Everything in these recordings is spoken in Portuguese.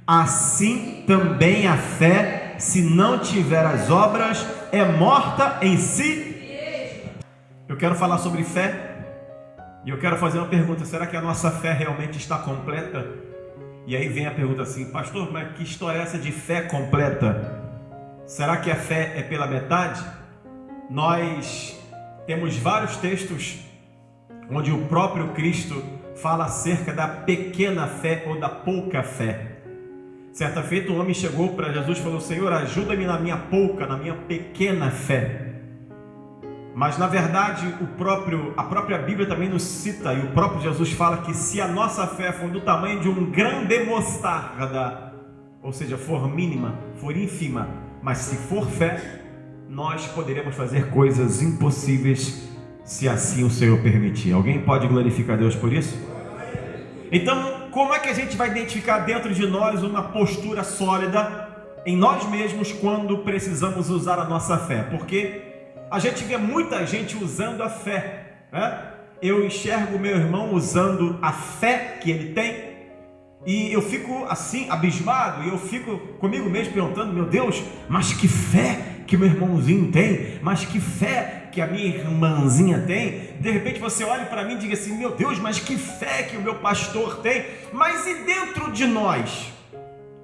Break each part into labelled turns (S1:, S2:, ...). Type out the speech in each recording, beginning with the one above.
S1: assim também a fé, se não tiver as obras, é morta em si. Eu quero falar sobre fé, e eu quero fazer uma pergunta: será que a nossa fé realmente está completa? E aí vem a pergunta assim: pastor, mas que história é essa de fé completa? Será que a fé é pela metade? Nós temos vários textos onde o próprio Cristo fala acerca da pequena fé ou da pouca fé. Certa feita um homem chegou para Jesus e falou: Senhor, ajuda-me na minha pequena fé. Mas na verdade a própria Bíblia também nos cita, e o próprio Jesus fala que se a nossa fé for do tamanho de um grão de mostarda, ou seja, for mínima, for ínfima, mas se for fé, nós poderemos fazer coisas impossíveis, se assim o Senhor permitir. Alguém pode glorificar Deus por isso? Então, como é que a gente vai identificar dentro de nós uma postura sólida em nós mesmos quando precisamos usar a nossa fé? Porque a gente vê muita gente usando a fé, né? Eu enxergo meu irmão usando a fé que ele tem, e eu fico assim, abismado, e eu fico comigo mesmo perguntando: meu Deus, mas que fé que meu irmãozinho tem, mas que fé que a minha irmãzinha tem. De repente você olha para mim e diga assim: meu Deus, mas que fé que o meu pastor tem. Mas e dentro de nós?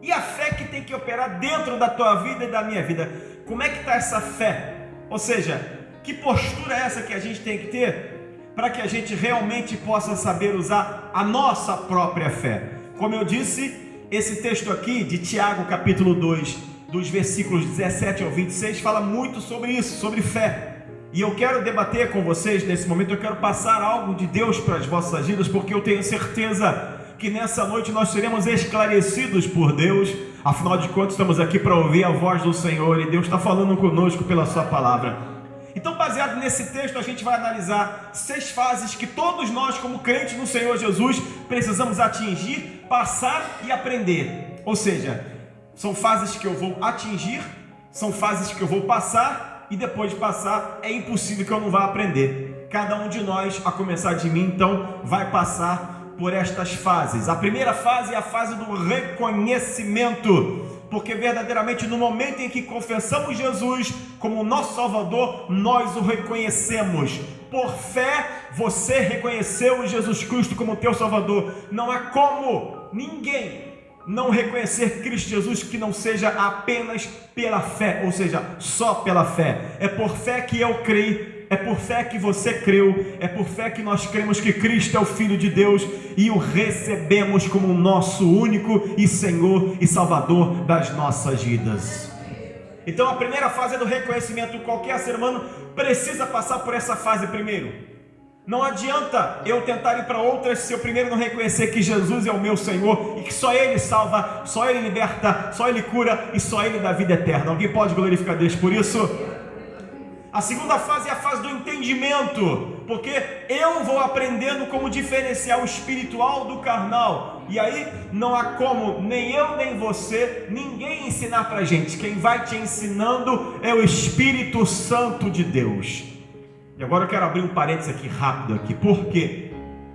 S1: E a fé que tem que operar dentro da tua vida e da minha vida? Como é que está essa fé? Ou seja, que postura é essa que a gente tem que ter para que a gente realmente possa saber usar a nossa própria fé? Como eu disse, esse texto aqui de Tiago capítulo 2, dos versículos 17 ao 26, fala muito sobre isso, sobre fé. E eu quero debater com vocês nesse momento, eu quero passar algo de Deus para as vossas vidas, porque eu tenho certeza que nessa noite nós seremos esclarecidos por Deus. Afinal de contas, estamos aqui para ouvir a voz do Senhor, e Deus está falando conosco pela sua palavra. Então, baseado nesse texto, a gente vai analisar 6 fases que todos nós, como crentes no Senhor Jesus, precisamos atingir, passar e aprender. Ou seja, são fases que eu vou atingir, são fases que eu vou passar, e depois de passar, é impossível que eu não vá aprender. Cada um de nós, a começar de mim, então, vai passar por estas fases. A primeira fase é a fase do reconhecimento, porque verdadeiramente no momento em que confessamos Jesus como nosso Salvador, nós o reconhecemos. Por fé, você reconheceu Jesus Cristo como teu Salvador. Não há como ninguém não reconhecer Cristo Jesus que não seja apenas pela fé, ou seja, só pela fé. É por fé que eu creio, é por fé que você creu, é por fé que nós cremos que Cristo é o Filho de Deus e o recebemos como nosso único e Senhor e Salvador das nossas vidas. Então a primeira fase é do reconhecimento. Qualquer ser humano precisa passar por essa fase primeiro. Não adianta eu tentar ir para outras se eu primeiro não reconhecer que Jesus é o meu Senhor e que só Ele salva, só Ele liberta, só Ele cura e só Ele dá vida eterna. Alguém pode glorificar Deus por isso? A segunda fase é a fase do entendimento, porque eu vou aprendendo como diferenciar o espiritual do carnal. E aí não há como nem eu nem você, ninguém ensinar para a gente. Quem vai te ensinando é o Espírito Santo de Deus. E agora eu quero abrir um parênteses aqui rápido aqui. Por quê?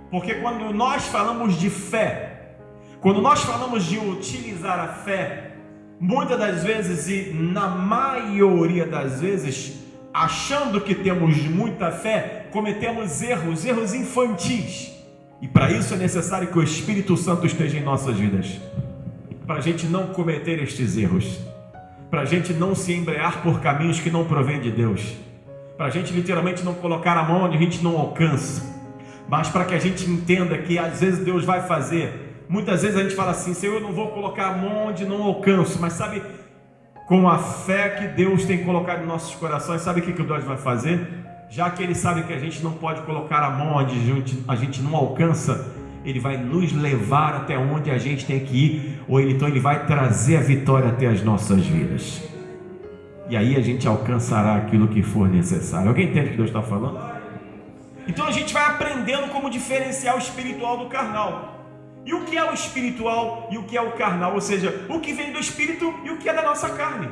S1: Porque quando nós falamos de fé, quando nós falamos de utilizar a fé, muitas das vezes e na maioria das vezes, achando que temos muita fé, cometemos erros infantis. E para isso é necessário que o Espírito Santo esteja em nossas vidas, para a gente não cometer estes erros, para a gente não se embrear por caminhos que não provêm de Deus, para a gente literalmente não colocar a mão onde a gente não alcança, mas para que a gente entenda que às vezes Deus vai fazer. Muitas vezes a gente fala assim: Senhor, eu não vou colocar a mão onde não alcanço, mas sabe, com a fé que Deus tem colocado em nossos corações, sabe o que Deus vai fazer? Já que Ele sabe que a gente não pode colocar a mão onde a gente não alcança, Ele vai nos levar até onde a gente tem que ir, ou então Ele vai trazer a vitória até as nossas vidas. E aí a gente alcançará aquilo que for necessário. Alguém entende o que Deus está falando? Então a gente vai aprendendo como diferenciar o espiritual do carnal. E o que é o espiritual e o que é o carnal? Ou seja, o que vem do espírito e o que é da nossa carne.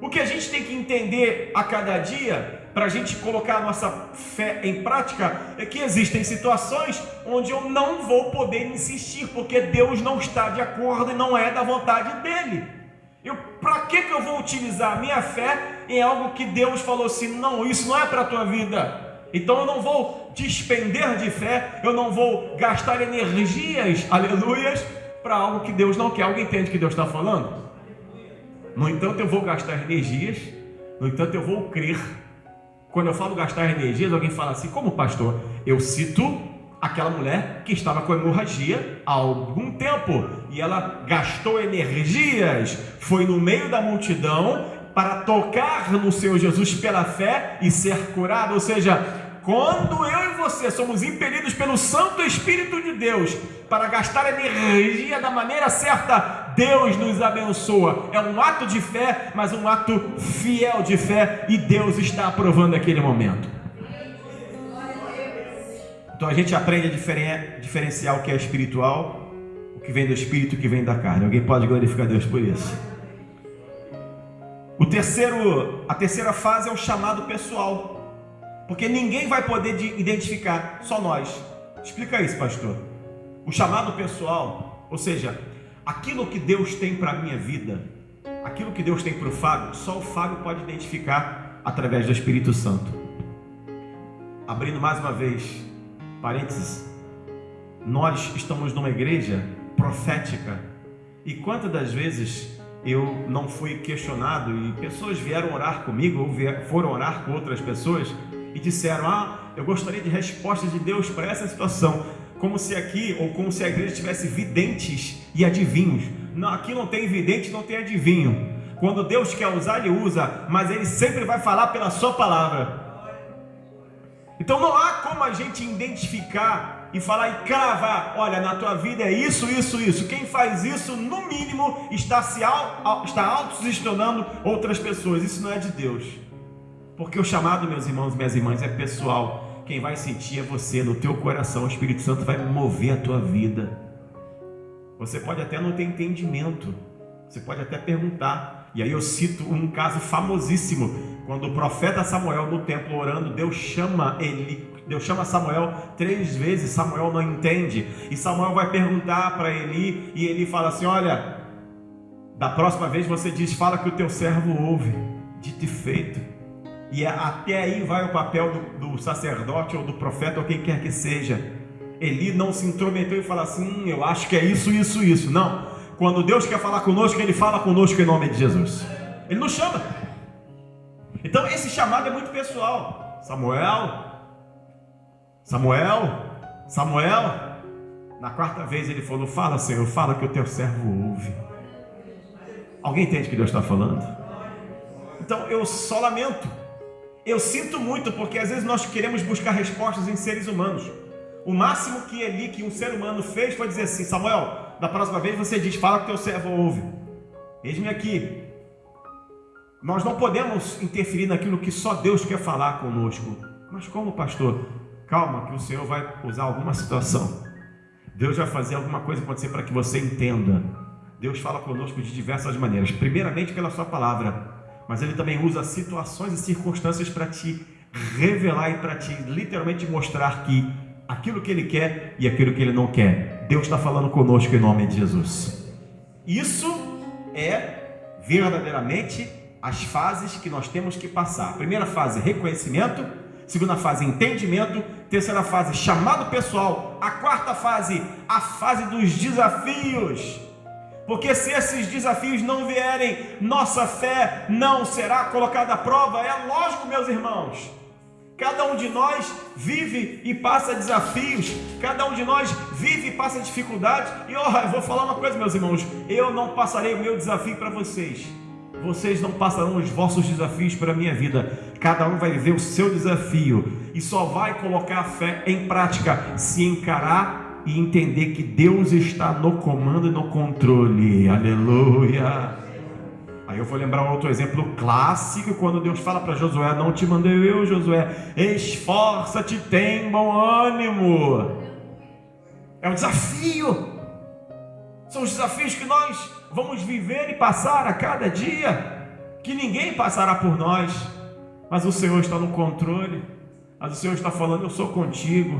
S1: O que a gente tem que entender a cada dia, para a gente colocar a nossa fé em prática, é que existem situações onde eu não vou poder insistir, porque Deus não está de acordo e não é da vontade dEle. Para que eu vou utilizar a minha fé em algo que Deus falou assim, não, isso não é para a tua vida. Então eu não vou despender de fé, eu não vou gastar energias, aleluias, para algo que Deus não quer. Alguém entende o que Deus está falando? No entanto, eu vou gastar energias, no entanto, eu vou crer. Quando eu falo gastar energias, alguém fala assim, como pastor? Eu cito aquela mulher que estava com hemorragia há algum tempo, e ela gastou energias, foi no meio da multidão para tocar no Senhor Jesus pela fé e ser curada. Ou seja, quando eu e você somos impelidos pelo Santo Espírito de Deus para gastar energia da maneira certa, Deus nos abençoa. É um ato de fé, mas um ato fiel de fé, e Deus está aprovando aquele momento. Então a gente aprende a diferenciar o que é espiritual, o que vem do Espírito e o que vem da carne. Alguém pode glorificar Deus por isso? A terceira fase é o chamado pessoal. Porque ninguém vai poder identificar, só nós. Explica isso, pastor. O chamado pessoal, ou seja, aquilo que Deus tem para a minha vida, aquilo que Deus tem para o Fábio, só o Fábio pode identificar através do Espírito Santo. Abrindo mais uma vez, parênteses, nós estamos numa igreja profética, e quantas das vezes eu não fui questionado, e pessoas vieram orar comigo, ou foram orar com outras pessoas, e disseram, eu gostaria de respostas de Deus para essa situação, como se aqui, ou como se a igreja tivesse videntes e adivinhos. Não, aqui não tem vidente, não tem adivinho. Quando Deus quer usar, Ele usa, mas Ele sempre vai falar pela sua palavra. Então não há como a gente identificar e falar e cravar, olha, na tua vida é isso, isso, isso. Quem faz isso, no mínimo, está autossugestionando outras pessoas. Isso não é de Deus. Porque o chamado, meus irmãos e minhas irmãs, é pessoal. Quem vai sentir é você, no teu coração. O Espírito Santo vai mover a tua vida. Você pode até não ter entendimento, você pode até perguntar. E aí eu cito um caso famosíssimo, quando o profeta Samuel no templo orando, Deus chama Samuel 3 vezes, Samuel não entende, e Samuel vai perguntar para Eli, e Eli fala assim, olha, da próxima vez você diz, fala que o teu servo ouve. Dito e feito. E até aí vai o papel do sacerdote ou do profeta ou quem quer que seja. Eli não se intrometeu e fala assim, eu acho que é isso, isso, isso. Não, quando Deus quer falar conosco, Ele fala conosco em nome de Jesus. Ele nos chama. Então esse chamado é muito pessoal. Samuel. Na quarta vez ele falou, fala Senhor, fala que o teu servo ouve. Alguém entende o que Deus está falando? Então eu só lamento. Eu sinto muito, porque às vezes nós queremos buscar respostas em seres humanos. O máximo que um ser humano fez foi dizer assim, Samuel, da próxima vez você diz, fala que teu servo ouve. Eis-me aqui. Nós não podemos interferir naquilo que só Deus quer falar conosco. Mas como, pastor? Calma, que o Senhor vai usar alguma situação. Deus vai fazer alguma coisa acontecer para que você entenda. Deus fala conosco de diversas maneiras. Primeiramente pela sua palavra. Mas Ele também usa situações e circunstâncias para te revelar e para te literalmente mostrar que aquilo que Ele quer e aquilo que Ele não quer, Deus está falando conosco em nome de Jesus. Isso é verdadeiramente as fases que nós temos que passar. Primeira fase, reconhecimento. Segunda fase, entendimento. Terceira fase, chamado pessoal. A quarta fase, a fase dos desafios. Porque se esses desafios não vierem, nossa fé não será colocada à prova. É lógico, meus irmãos. Cada um de nós vive e passa desafios. Cada um de nós vive e passa dificuldades. E eu vou falar uma coisa, meus irmãos. Eu não passarei o meu desafio para vocês. Vocês não passarão os vossos desafios para a minha vida. Cada um vai viver o seu desafio. E só vai colocar a fé em prática se encarar e entender que Deus está no comando e no controle. Aleluia. Aí eu vou lembrar um outro exemplo clássico, quando Deus fala para Josué, não te mandei eu, Josué, esforça-te, tem bom ânimo. É um desafio. São os desafios que nós vamos viver e passar a cada dia, que ninguém passará por nós, mas o Senhor está no controle, mas o Senhor está falando: eu sou contigo,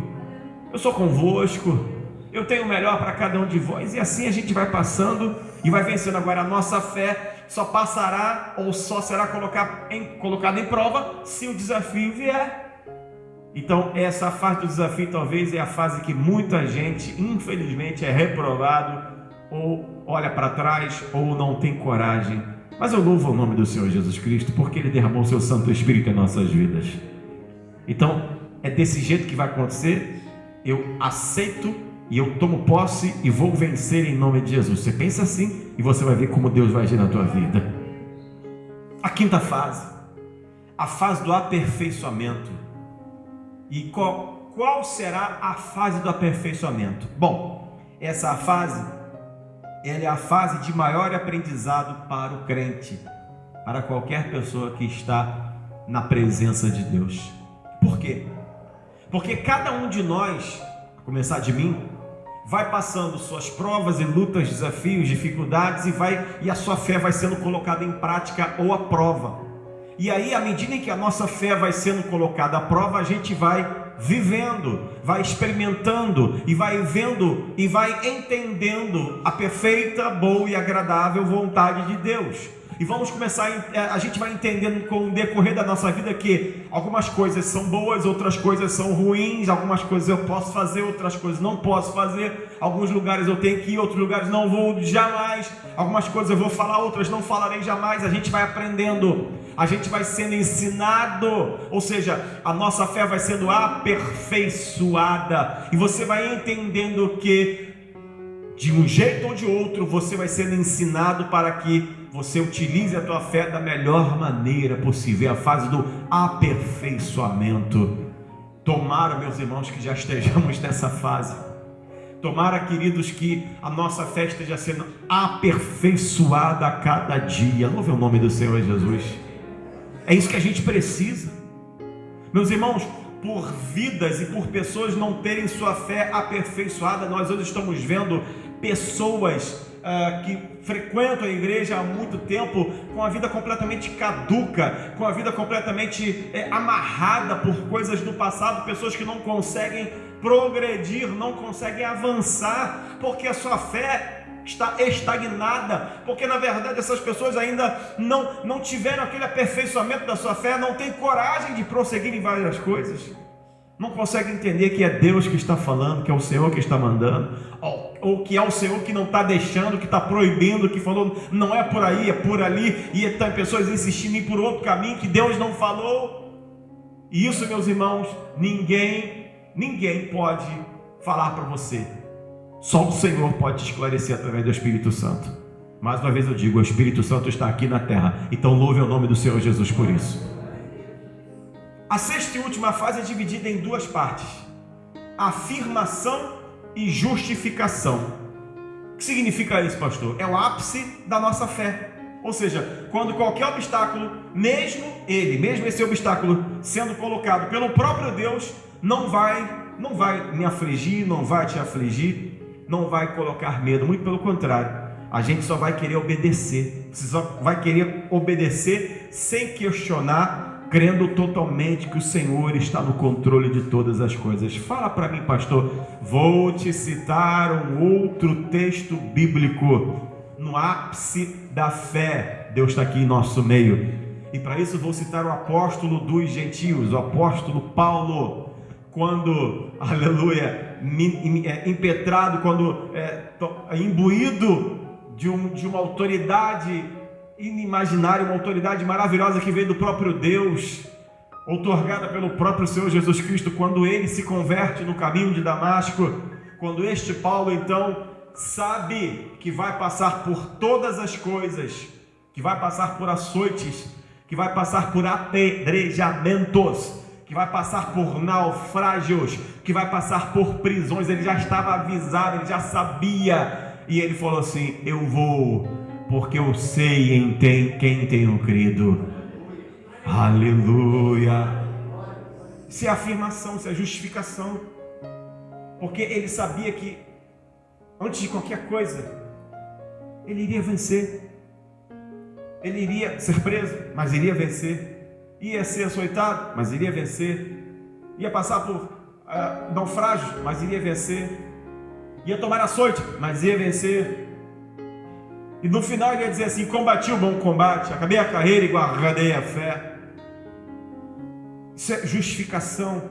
S1: eu sou convosco, eu tenho o melhor para cada um de vós. E assim a gente vai passando e vai vencendo. Agora, a nossa fé só passará ou só será colocada em prova se o desafio vier. Então, essa fase do desafio talvez é a fase que muita gente, infelizmente, é reprovado, ou olha para trás, ou não tem coragem. Mas eu louvo o nome do Senhor Jesus Cristo, porque Ele derramou o seu Santo Espírito em nossas vidas. Então, é desse jeito que vai acontecer. Eu aceito e eu tomo posse e vou vencer em nome de Jesus. Você pensa assim e você vai ver como Deus vai agir na tua vida. A quinta fase, a fase do aperfeiçoamento. E qual será a fase do aperfeiçoamento? Bom, essa fase, ela é a fase de maior aprendizado para o crente, para qualquer pessoa que está na presença de Deus. Por quê? Porque cada um de nós, a começar de mim, vai passando suas provas e lutas, desafios, dificuldades, e a sua fé vai sendo colocada em prática ou à prova. E aí, à medida em que a nossa fé vai sendo colocada à prova, a gente vai vivendo, vai experimentando e vai vendo e vai entendendo a perfeita, boa e agradável vontade de Deus. E vamos começar, a gente vai entendendo com o decorrer da nossa vida que algumas coisas são boas, outras coisas são ruins, algumas coisas eu posso fazer, outras coisas não posso fazer, alguns lugares eu tenho que ir, outros lugares não vou jamais, algumas coisas eu vou falar, outras não falarei jamais. A gente vai aprendendo, a gente vai sendo ensinado, ou seja, a nossa fé vai sendo aperfeiçoada, e você vai entendendo que de um jeito ou de outro você vai sendo ensinado para que você utilize a tua fé da melhor maneira possível. É a fase do aperfeiçoamento. Tomara, meus irmãos, que já estejamos nessa fase. Tomara, queridos, que a nossa fé esteja sendo aperfeiçoada a cada dia. Louve o nome do Senhor Jesus. É isso que a gente precisa. Meus irmãos, por vidas e por pessoas não terem sua fé aperfeiçoada, nós hoje estamos vendo pessoas que frequentam a igreja há muito tempo, com a vida completamente caduca, com a vida completamente amarrada por coisas do passado, pessoas que não conseguem progredir, não conseguem avançar, porque a sua fé está estagnada, porque na verdade essas pessoas ainda não tiveram aquele aperfeiçoamento da sua fé, não têm coragem de prosseguir em várias coisas, não conseguem entender que é Deus que está falando, que é o Senhor que está mandando, ou que é o Senhor que não está deixando, que está proibindo, que falou não é por aí, é por ali, e tem pessoas insistindo em ir por outro caminho que Deus não falou. E isso, meus irmãos, ninguém pode falar para você, só o Senhor pode te esclarecer através do Espírito Santo. Mais uma vez eu digo, o Espírito Santo está aqui na terra, então louve o nome do Senhor Jesus por isso. A sexta e última fase é dividida em duas partes: afirmação e justificação. O que significa isso, pastor? É o ápice da nossa fé. Ou seja, quando qualquer obstáculo, mesmo esse obstáculo sendo colocado pelo próprio Deus, não vai me afligir, não vai te afligir, não vai colocar medo, muito pelo contrário, a gente só vai querer obedecer. Você só vai querer obedecer sem questionar, crendo totalmente que o Senhor está no controle de todas as coisas. Fala para mim, pastor. Vou te citar um outro texto bíblico. No ápice da fé, Deus está aqui em nosso meio. E para isso vou citar o apóstolo dos gentios, o apóstolo Paulo, quando, aleluia, impetrado, quando imbuído de uma autoridade inimaginária, uma autoridade maravilhosa que veio do próprio Deus, outorgada pelo próprio Senhor Jesus Cristo, quando ele se converte no caminho de Damasco, quando este Paulo então sabe que vai passar por todas as coisas, que vai passar por açoites, que vai passar por apedrejamentos, que vai passar por naufrágios, que vai passar por prisões, ele já estava avisado, ele já sabia, e ele falou assim: eu vou, porque eu sei em quem tenho crido. Aleluia. Isso é afirmação, isso é justificação, porque ele sabia que antes de qualquer coisa ele iria vencer. Ele iria ser preso, mas iria vencer. Ia ser açoitado, mas iria vencer. Ia passar por naufrágio, mas iria vencer. Ia tomar açoite, mas ia vencer. E no final ele ia dizer assim: combati o bom combate, acabei a carreira e guardei a fé. Isso é justificação.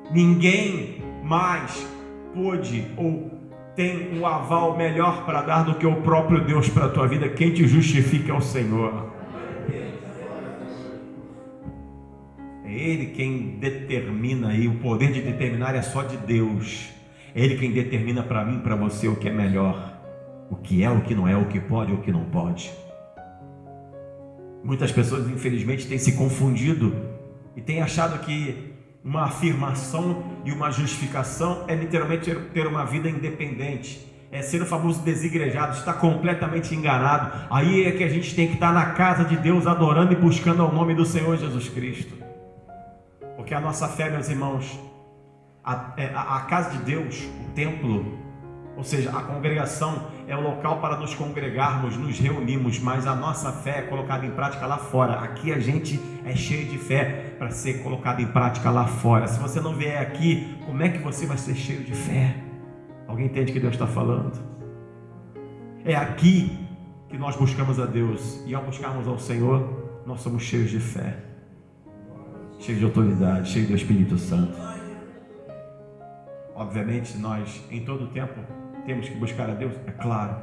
S1: Ninguém mais pôde ou tem um aval melhor para dar do que o próprio Deus para a tua vida. Quem te justifica é o Senhor. É Ele quem determina, e o poder de determinar é só de Deus. É Ele quem determina para mim e para você o que é melhor, o que é, o que não é, o que pode, o que não pode. Muitas pessoas, infelizmente, têm se confundido e têm achado que uma afirmação e uma justificação é literalmente ter uma vida independente, é ser o famoso desigrejado. Está completamente enganado. Aí é que a gente tem que estar na casa de Deus, adorando e buscando ao nome do Senhor Jesus Cristo, porque a nossa fé, meus irmãos, a casa de Deus, o templo, ou seja, a congregação é o local para nos congregarmos, nos reunirmos, mas a nossa fé é colocada em prática lá fora. Aqui a gente é cheio de fé para ser colocada em prática lá fora. Se você não vier aqui, como é que você vai ser cheio de fé? Alguém entende o que Deus está falando? É aqui que nós buscamos a Deus, e ao buscarmos ao Senhor, nós somos cheios de fé, cheios de autoridade, cheios do Espírito Santo. Obviamente nós, em todo o tempo, temos que buscar a Deus, é claro,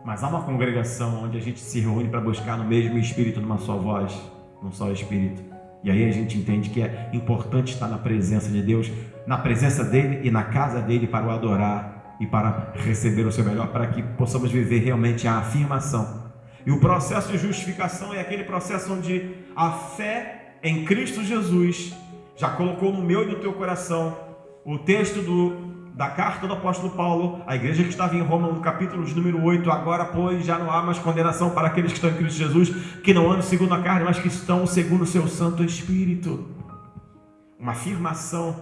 S1: mas há uma congregação onde a gente se reúne para buscar no mesmo Espírito, numa só voz, num só Espírito, e aí a gente entende que é importante estar na presença de Deus, na presença dEle e na casa dEle, para o adorar e para receber o seu melhor, para que possamos viver realmente a afirmação. E o processo de justificação é aquele processo onde a fé em Cristo Jesus já colocou no meu e no teu coração o texto da carta do apóstolo Paulo à igreja que estava em Roma, no capítulo de número 8. Agora, pois, já não há mais condenação para aqueles que estão em Cristo Jesus, que não andam segundo a carne, mas que estão segundo o seu Santo Espírito. Uma afirmação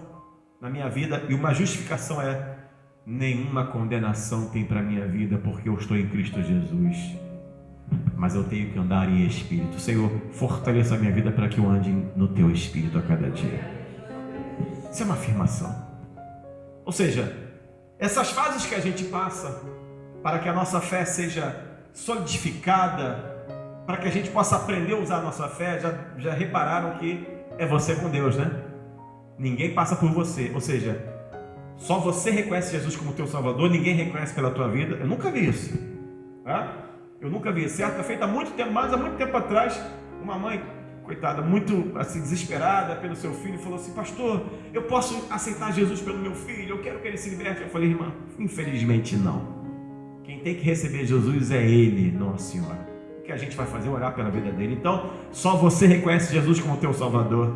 S1: na minha vida e uma justificação é: nenhuma condenação tem para a minha vida, porque eu estou em Cristo Jesus, mas eu tenho que andar em Espírito. Senhor, fortaleça a minha vida para que eu ande no Teu Espírito a cada dia. Isso é uma afirmação. Ou seja, essas fases que a gente passa para que a nossa fé seja solidificada, para que a gente possa aprender a usar a nossa fé, já repararam que é você com Deus, né? Ninguém passa por você, ou seja, só você reconhece Jesus como teu Salvador, ninguém reconhece pela tua vida. Eu nunca vi isso, tá? Eu nunca vi. Certa feita há muito tempo, mas há muito tempo atrás, uma mãe, coitada, muito assim, desesperada pelo seu filho, falou assim: pastor, eu posso aceitar Jesus pelo meu filho? Eu quero que ele se liberte. Eu falei: irmã, infelizmente não. Quem tem que receber Jesus é Ele, não a senhora. O que a gente vai fazer é orar pela vida dele. Então, só você reconhece Jesus como teu Salvador.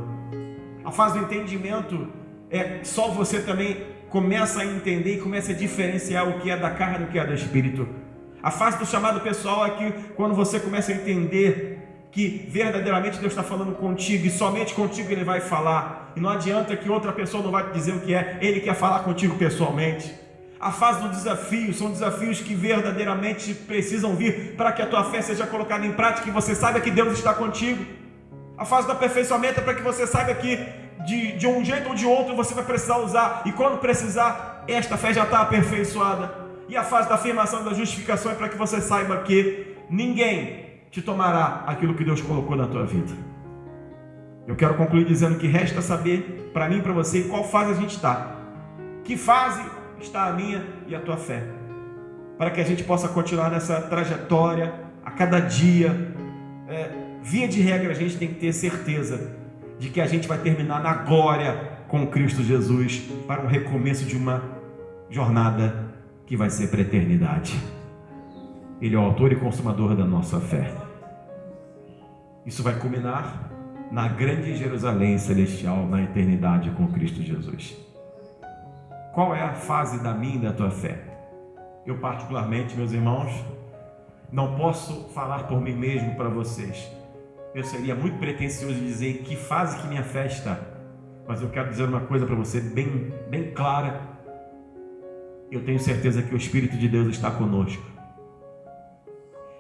S1: A fase do entendimento é só você também começa a entender e começa a diferenciar o que é da carne e o que é do Espírito. A fase do chamado pessoal é que quando você começa a entender que verdadeiramente Deus está falando contigo e somente contigo Ele vai falar, e não adianta que outra pessoa não vai te dizer o que é, Ele quer falar contigo pessoalmente. A fase do desafio são desafios que verdadeiramente precisam vir para que a tua fé seja colocada em prática e você saiba que Deus está contigo. A fase do aperfeiçoamento é para que você saiba que de um jeito ou de outro você vai precisar usar, e quando precisar, esta fé já está aperfeiçoada. E a fase da afirmação da justificação é para que você saiba que ninguém te tomará aquilo que Deus colocou na tua vida. Eu quero concluir dizendo que resta saber, para mim e para você, em qual fase a gente está. Que fase está a minha e a tua fé, para que a gente possa continuar nessa trajetória a cada dia. Via de regra, a gente tem que ter certeza de que a gente vai terminar na glória com Cristo Jesus, para um recomeço de uma jornada que vai ser para a eternidade. Ele é o autor e consumador da nossa fé. Isso vai culminar na grande Jerusalém celestial, na eternidade com Cristo Jesus. Qual é a fase da minha e da tua fé? Eu particularmente, meus irmãos, não posso falar por mim mesmo para vocês. Eu seria muito pretensioso de dizer em que fase que minha fé está. Mas eu quero dizer uma coisa para você bem clara. Eu tenho certeza que o Espírito de Deus está conosco.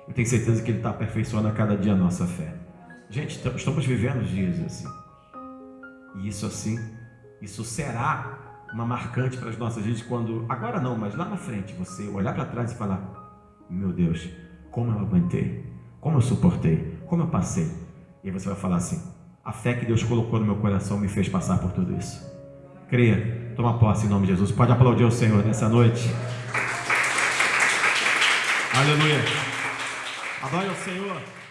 S1: Eu tenho certeza que Ele está aperfeiçoando a cada dia a nossa fé. Gente, estamos vivendo dias assim. E isso será uma marcante para as nossas vidas quando, agora não, mas lá na frente, você olhar para trás e falar: meu Deus, como eu aguentei, como eu suportei, como eu passei. E aí você vai falar assim: a fé que Deus colocou no meu coração me fez passar por tudo isso. Creia, toma posse em nome de Jesus. Pode aplaudir o Senhor nessa noite. Aleluia. Adore ao Senhor.